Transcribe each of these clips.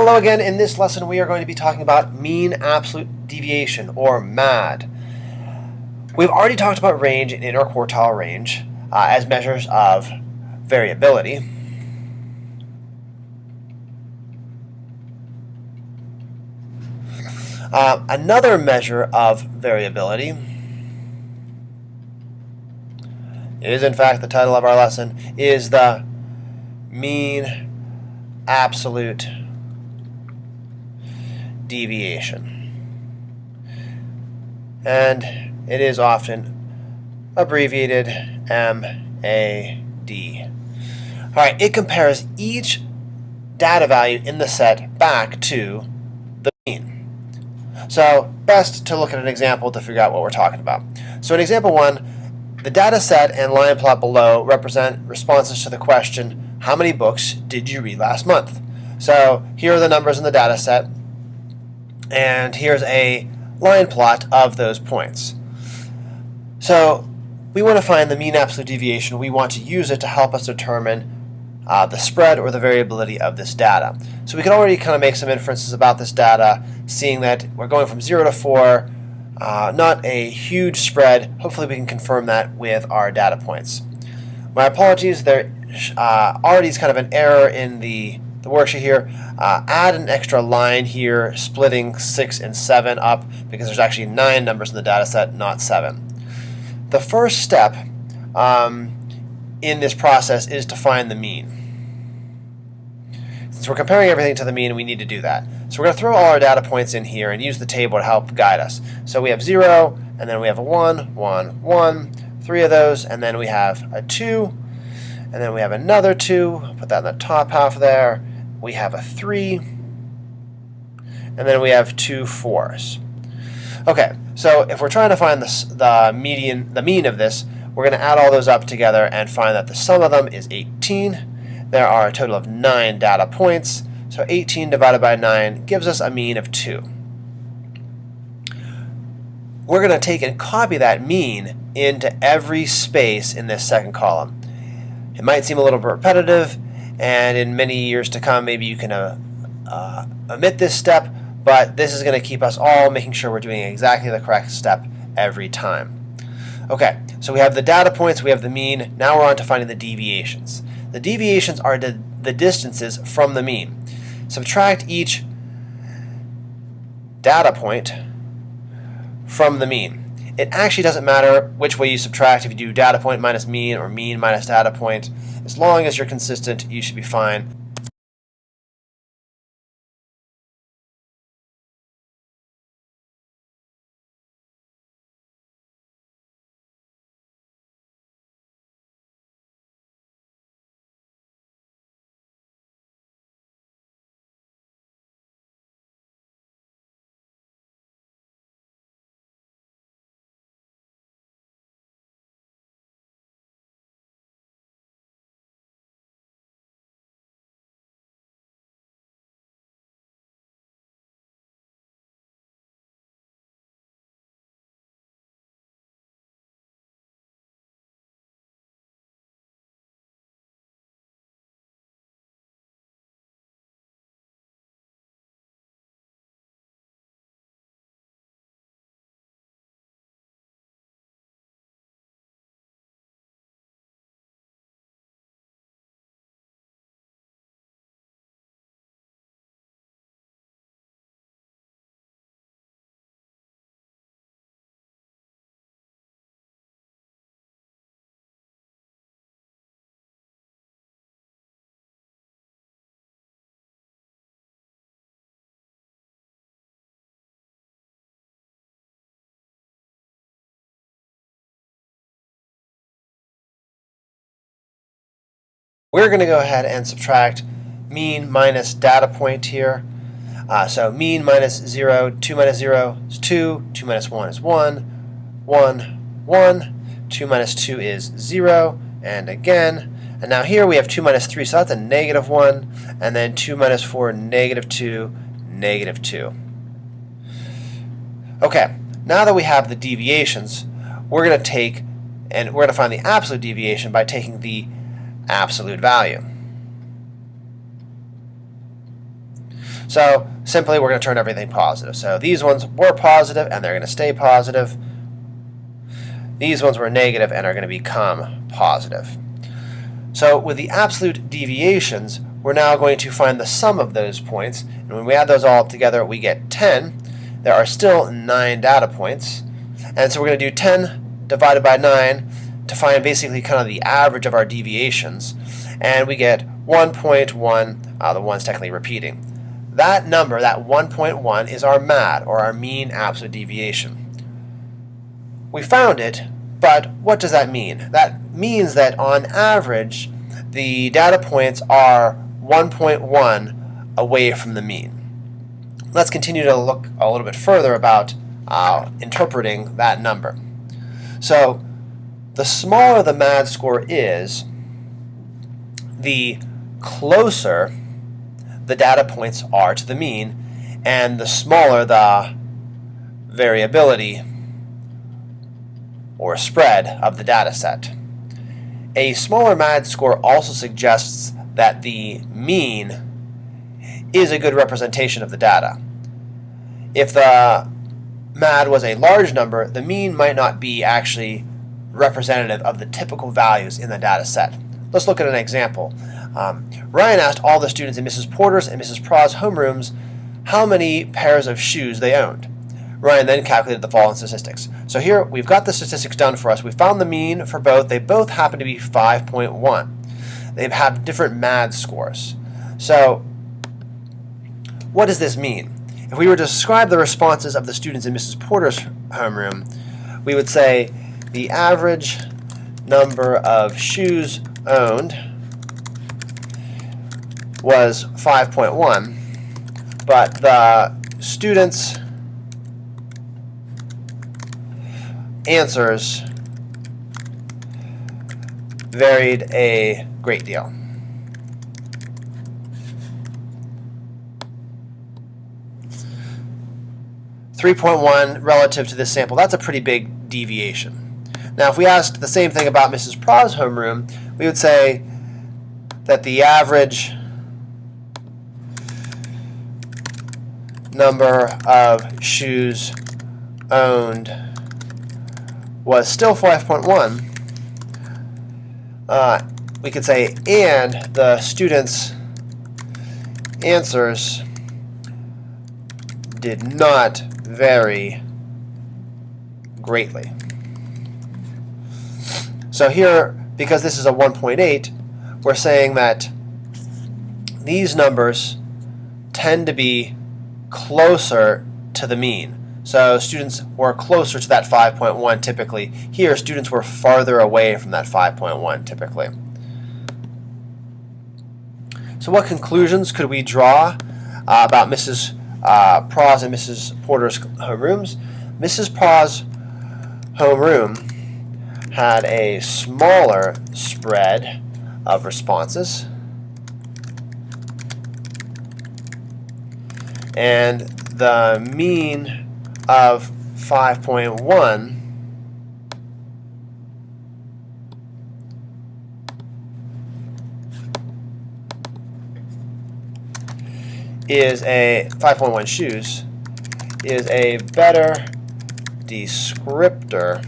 Hello again. In this lesson we are going to be talking about mean absolute deviation, or m.a.d. We've already talked about range and interquartile range as measures of variability. Another measure of variability is, in fact, the title of our lesson, is the mean absolute deviation. And it is often abbreviated m.a.d. Alright, it compares each data value in the set back to the mean. So, best to look at an example to figure out what we're talking about. So in example 1, the data set and line plot below represent responses to the question, how many books did you read last month? So here are the numbers in the data set, and here's a line plot of those points. So we want to find the mean absolute deviation. We want to use it to help us determine the spread or the variability of this data. So we can already kind of make some inferences about this data, seeing that we're going from 0 to 4, not a huge spread. Hopefully we can confirm that with our data points. My apologies, there already is kind of an error in the worksheet here. Add an extra line here splitting 6 and 7 up because there's actually 9 numbers in the data set, not 7. The first step in this process is to find the mean. Since we're comparing everything to the mean, we need to do that. So we're going to throw all our data points in here and use the table to help guide us. So we have 0, and then we have a 1, 1, 1, 3 of those, and then we have a 2, and then we have another 2, put that in the top half there. We have a 3, and then we have 2 4s. Okay, so if we're trying to find the mean of this, we're going to add all those up together and find that the sum of them is 18. There are a total of 9 data points, so 18 divided by 9 gives us a mean of 2. We're going to take and copy that mean into every space in this second column. It might seem a little bit repetitive, and in many years to come maybe you can omit this step, but this is going to keep us all making sure we're doing exactly the correct step every time. Okay, so we have the data points, we have the mean, now we're on to finding the deviations. The deviations are the distances from the mean. Subtract each data point from the mean. It actually doesn't matter which way you subtract, if you do data point minus mean or mean minus data point. As long as you're consistent, you should be fine. We're going to go ahead and subtract mean minus data point here. So mean minus 0, 2 minus 0 is 2, 2 minus 1 is 1, 1, 1, 2 minus 2 is 0, and again. And now here we have 2 minus 3, so that's a negative 1, and then 2 minus 4, negative 2, negative 2. Okay, now that we have the deviations, we're going to take and we're going to find the absolute deviation by taking the absolute value. So simply we're going to turn everything positive. So these ones were positive and they're going to stay positive. These ones were negative and are going to become positive. So with the absolute deviations, we're now going to find the sum of those points. And when we add those all together, we get 10. There are still 9 data points. And so we're going to do 10 divided by 9 to find basically kind of the average of our deviations. And we get 1.1, the one's technically repeating. That number, that 1.1, is our m.a.d, or our mean absolute deviation. We found it, but what does that mean? That means that on average, the data points are 1.1 away from the mean. Let's continue to look a little bit further about interpreting that number. So the smaller the m.a.d score is, the closer the data points are to the mean, and the smaller the variability or spread of the data set. A smaller m.a.d score also suggests that the mean is a good representation of the data. If the m.a.d was a large number, the mean might not be actually representative of the typical values in the data set. Let's look at an example. Ryan asked all the students in Mrs. Porter's and Mrs. Pra's homerooms how many pairs of shoes they owned. Ryan then calculated the following statistics. So here we've got the statistics done for us. We found the mean for both. They both happen to be 5.1. They have different m.a.d scores. So what does this mean? If we were to describe the responses of the students in Mrs. Porter's homeroom, we would say the average number of shoes owned was 5.1, but the students' answers varied a great deal. .1 relative to this sample, that's a pretty big deviation. Now if we asked the same thing about Mrs. Pra's homeroom, we would say that the average number of shoes owned was still 5.1. We could say, and the students' answers did not vary greatly. So here, because this is a 1.8, we're saying that these numbers tend to be closer to the mean. So students were closer to that 5.1 typically. Here, students were farther away from that 5.1 typically. So what conclusions could we draw about Mrs. Pra's and Mrs. Porter's homerooms? Mrs. Pra's homeroom had a smaller spread of responses, and the mean of 5.1 is a 5.1 shoes is a better descriptor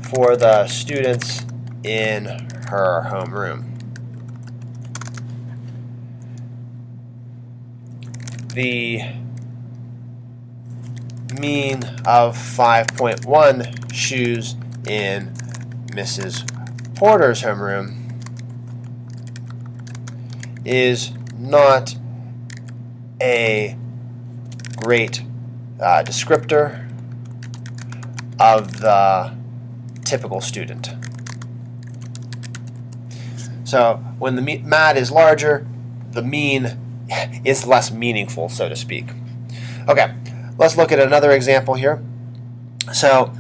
for the students in her homeroom. The mean of 5.1 shoes in Mrs. Porter's homeroom is not a great descriptor of the typical student. So when the m.a.d is larger, the mean is less meaningful, so to speak. Okay, let's look at another example here. So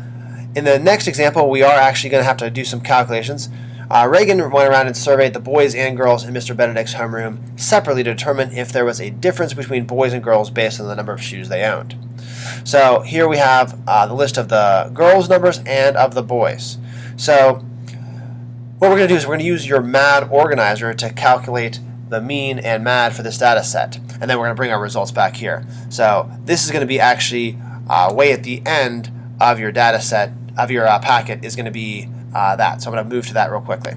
in the next example, we are actually going to have to do some calculations. Reagan went around and surveyed the boys and girls in Mr. Benedict's homeroom separately to determine if there was a difference between boys and girls based on the number of shoes they owned. So here we have the list of the girls' numbers and of the boys. So what we're going to do is we're going to use your m.a.d organizer to calculate the mean and m.a.d for this data set. and then we're going to bring our results back here. So this is going to be actually way at the end of your data set, of your packet, is going to be that. So I'm going to move to that real quickly.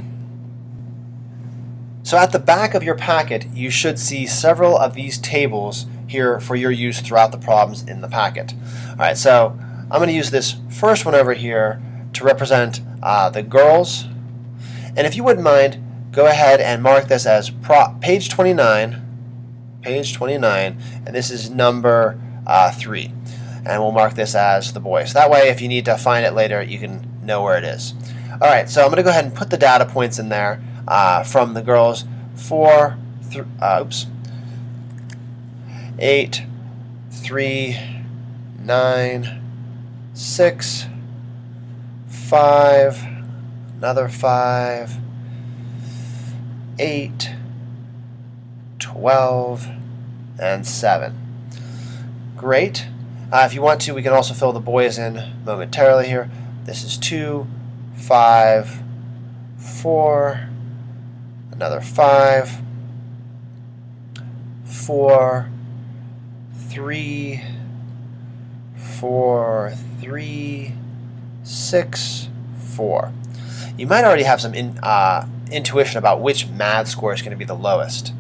So at the back of your packet, you should see several of these tables here for your use throughout the problems in the packet. All right, so I'm going to use this first one over here to represent the girls. And if you wouldn't mind, go ahead and mark this as page 29, and this is number 3. And we'll mark this as the boys. That way, if you need to find it later, you can know where it is. All right, so I'm going to go ahead and put the data points in there from the girls 8, 3, 9, 6, 5, another 5, 8, 12, and 7. Great. If you want to, we can also fill the boys in momentarily here. This is 2, 5, 4, another 5, 4, 3, 4, 3, 6, 4. You might already have some intuition about which m.a.d score is going to be the lowest.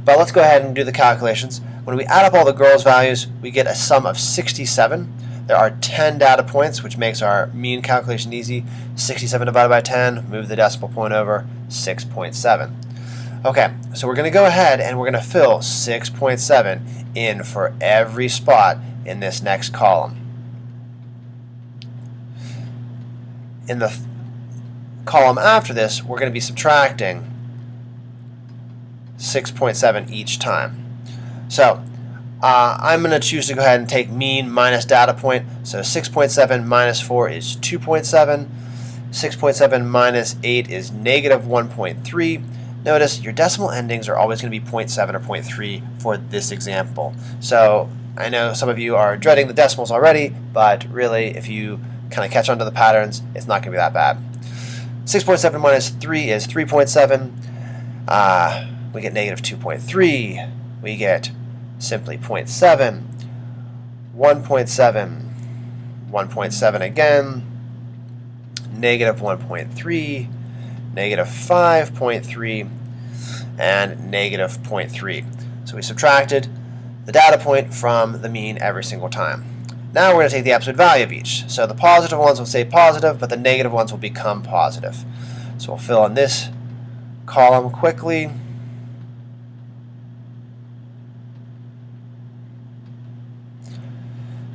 But let's go ahead and do the calculations. When we add up all the girls' values, we get a sum of 67. There are 10 data points, which makes our mean calculation easy. 67 divided by 10, move the decimal point over, 6.7. Okay, so we're going to go ahead and we're going to fill 6.7 in for every spot in this next column. In the column after this, we're going to be subtracting 6.7 each time. So I'm going to choose to go ahead and take mean minus data point. So 6.7 minus 4 is 2.7. 6.7 minus 8 is negative 1.3. Notice your decimal endings are always going to be 0.7 or 0.3 for this example. So I know some of you are dreading the decimals already, but really if you kind of catch on to the patterns, it's not going to be that bad. 6.7 minus 3 is 3.7. We get negative 2.3. We get simply 0.7, 1.7, 1.7 again, negative 1.3, negative 5.3, and negative 0.3. So we subtracted the data point from the mean every single time. Now we're going to take the absolute value of each. So the positive ones will stay positive, but the negative ones will become positive. So we'll fill in this column quickly.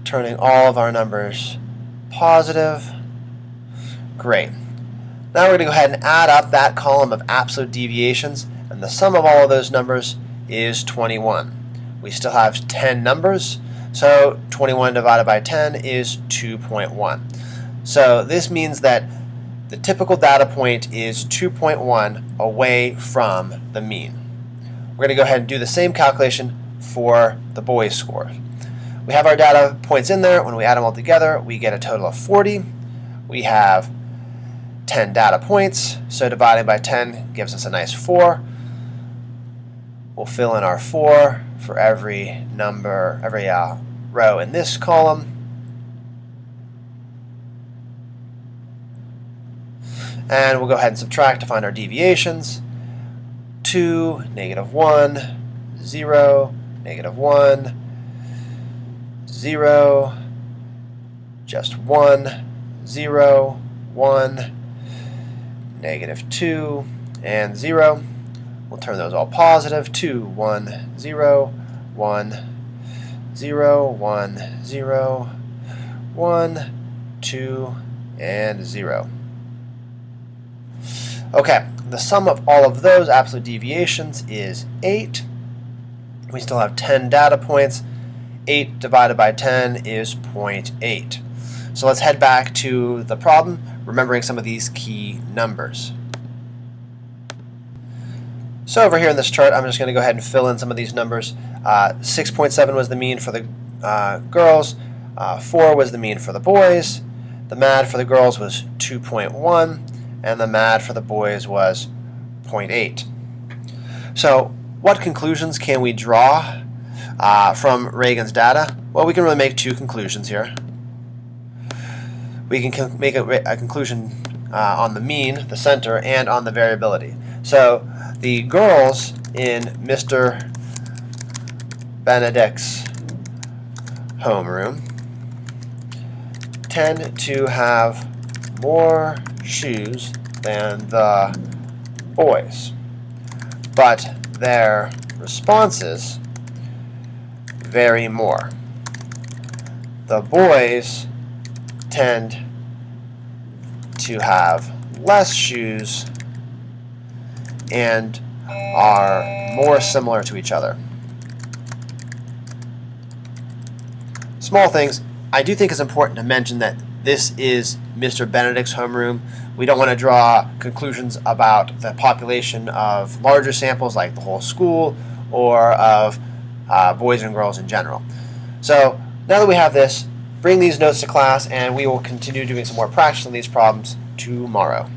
Turning all of our numbers positive. Great. Now we're going to go ahead and add up that column of absolute deviations, and the sum of all of those numbers is 21. We still have 10 numbers, so 21 divided by 10 is 2.1. So this means that the typical data point is 2.1 away from the mean. We're going to go ahead and do the same calculation for the boys' score. We have our data points in there. When we add them all together, we get a total of 40. We have 10 data points, so dividing by 10 gives us a nice 4. We'll fill in our 4 for every number, every row in this column. And we'll go ahead and subtract to find our deviations. 2, negative 1, 0, negative 1, 0, just 1, 0, 1, negative 2, and 0. We'll turn those all positive. 2, 1, 0, 1, 0, 1, 0, 1, 2, and 0. Okay, the sum of all of those absolute deviations is 8. We still have 10 data points. 8 divided by 10 is 0.8. So let's head back to the problem, remembering some of these key numbers. So over here in this chart, I'm just going to go ahead and fill in some of these numbers. 6.7 was the mean for the girls. 4 was the mean for the boys. The m.a.d for the girls was 2.1, and the m.a.d for the boys was 0.8. So What conclusions can we draw from Reagan's data? Well, we can really make two conclusions here. We can make a conclusion on the mean, the center, and on the variability. So the girls in Mr. Benedict's homeroom tend to have more shoes than the boys, but their responses vary more. The boys tend to have less shoes and are more similar to each other. Small things. I do think it's important to mention that this is Mr. Benedict's homeroom. We don't want to draw conclusions about the population of larger samples like the whole school or of boys and girls in general. So now that we have this, bring these notes to class and we will continue doing some more practice on these problems tomorrow.